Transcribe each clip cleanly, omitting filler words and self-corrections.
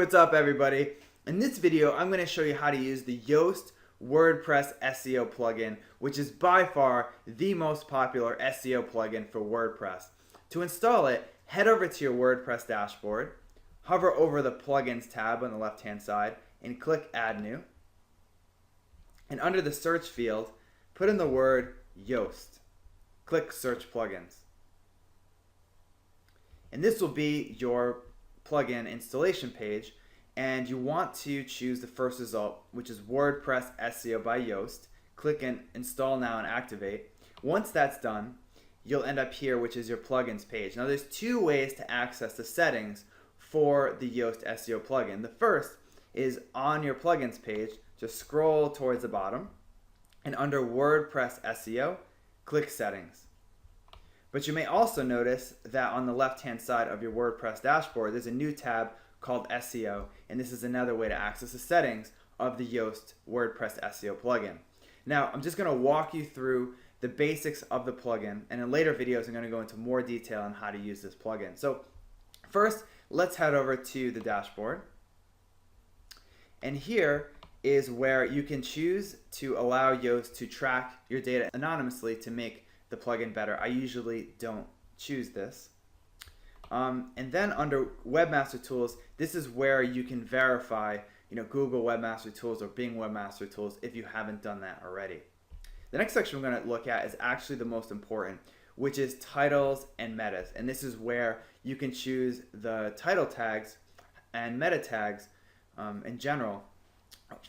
What's up, everybody? In this video, I'm going to show you how to use the Yoast WordPress SEO plugin, which is by far the most popular SEO plugin for WordPress. To install it, head over to your WordPress dashboard, hover over the Plugins tab on the left-hand side, and click Add New. And under the search field, put in the word Yoast. Click Search Plugins. And this will be your plugin installation page, and you want to choose the first result, which is WordPress SEO by Yoast. Click Install Now and Activate. Once that's done, you'll end up here, which is your plugins page. Now there's two ways to access the settings for the Yoast SEO plugin. The first is on your plugins page, just scroll towards the bottom, and under WordPress SEO, click Settings. But you may also notice that on the left-hand side of your WordPress dashboard, there's a new tab called SEO, and this is another way to access the settings of the Yoast WordPress SEO plugin. Now, I'm just going to walk you through the basics of the plugin, and in later videos, I'm going to go into more detail on how to use this plugin. So, first, let's head over to the dashboard. And here is where you can choose to allow Yoast to track your data anonymously to make the plugin better. I usually don't choose this. And then under Webmaster Tools, this is where you can verify, Google Webmaster Tools or Bing Webmaster Tools if you haven't done that already. The next section we're going to look at is actually the most important, which is titles and metas. And this is where you can choose the title tags and meta tags in general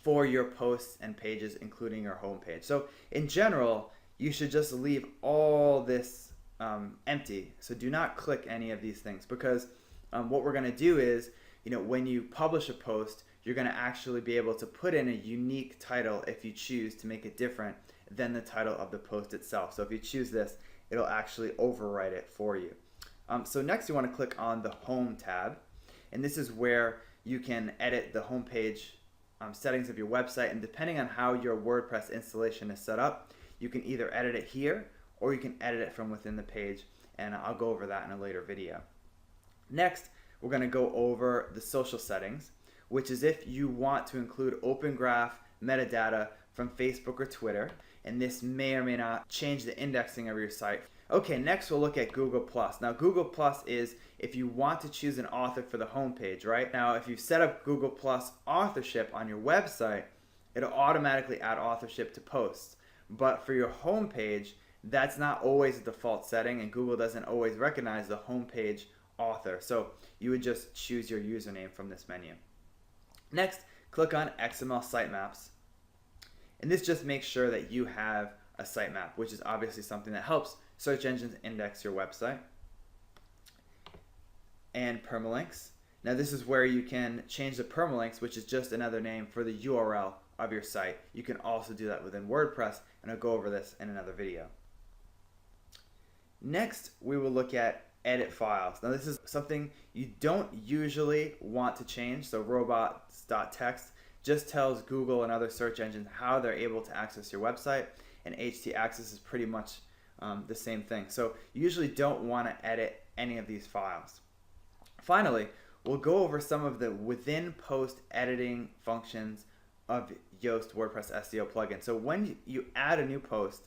for your posts and pages, including your home page. So in general, you should just leave all this empty. So do not click any of these things, because what we're going to do is, when you publish a post, you're going to actually be able to put in a unique title if you choose to make it different than the title of the post itself. So if you choose this, it'll actually overwrite it for you. So next you want to click on the Home tab, and this is where you can edit the home page settings of your website, and depending on how your WordPress installation is set up, you can either edit it here or you can edit it from within the page, and I'll go over that in a later video. Next, we're going to go over the social settings, which is if you want to include Open Graph metadata from Facebook or Twitter, and this may or may not change the indexing of your site. Okay, next we'll look at Google+. Now Google+ is if you want to choose an author for the homepage, right? Now if you've set up Google+ authorship on your website, it'll automatically add authorship to posts. But for your homepage, that's not always the default setting, and Google doesn't always recognize the homepage author. So you would just choose your username from this menu. Next, click on XML sitemaps. And this just makes sure that you have a sitemap, which is obviously something that helps search engines index your website. And permalinks. Now this is where you can change the permalinks, which is just another name for the URL of your site. You can also do that within WordPress, and I'll go over this in another video. Next, we will look at edit files. Now this is something you don't usually want to change. So robots.txt just tells Google and other search engines how they're able to access your website, and htaccess is pretty much the same thing. So you usually don't want to edit any of these files. Finally, we'll go over some of the within post editing functions of Yoast WordPress SEO plugin. So when you add a new post,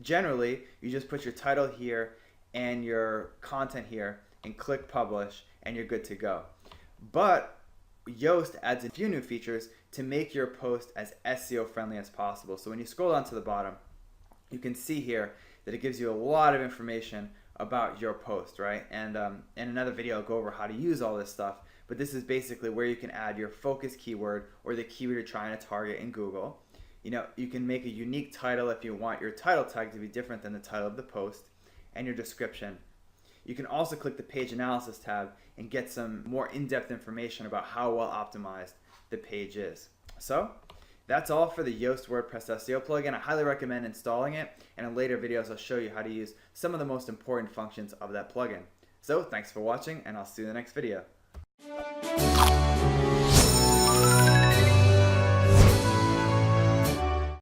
generally you just put your title here and your content here and click publish, and you're good to go. But Yoast adds a few new features to make your post as SEO friendly as possible. So when you scroll down to the bottom, you can see here that it gives you a lot of information about your post, right? And in another video, I'll go over how to use all this stuff. But this is basically where you can add your focus keyword or the keyword you're trying to target in Google. You can make a unique title if you want your title tag to be different than the title of the post, and your description. You can also click the Page Analysis tab and get some more in-depth information about how well optimized the page is. So that's all for the Yoast WordPress SEO plugin. I highly recommend installing it, and in later videos I'll show you how to use some of the most important functions of that plugin. So thanks for watching, and I'll see you in the next video.